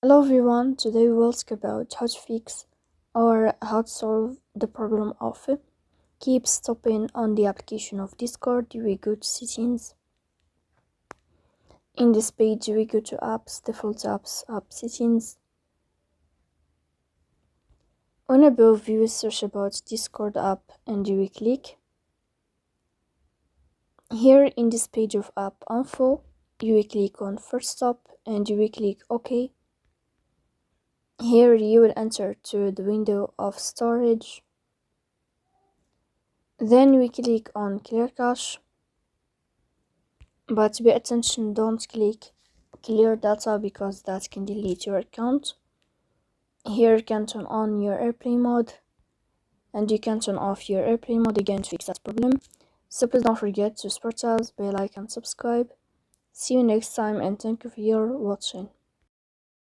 Hello everyone, today we will talk about how to fix or how to solve the problem of keep stopping on the application of Discord. We go to settings. In this page we go to apps, default apps, app settings. On above we will search about Discord app and we click. Here in this page of app info, you will click on first stop and you will click OK. Here you will enter to the window of storage. Then we click on clear cache, but pay attention, don't click clear data because that can delete your account. Here you can turn on your airplane mode and you can turn off your airplane mode again to fix that problem. So please don't forget to support us by like and subscribe. See you next time and thank you for your watching.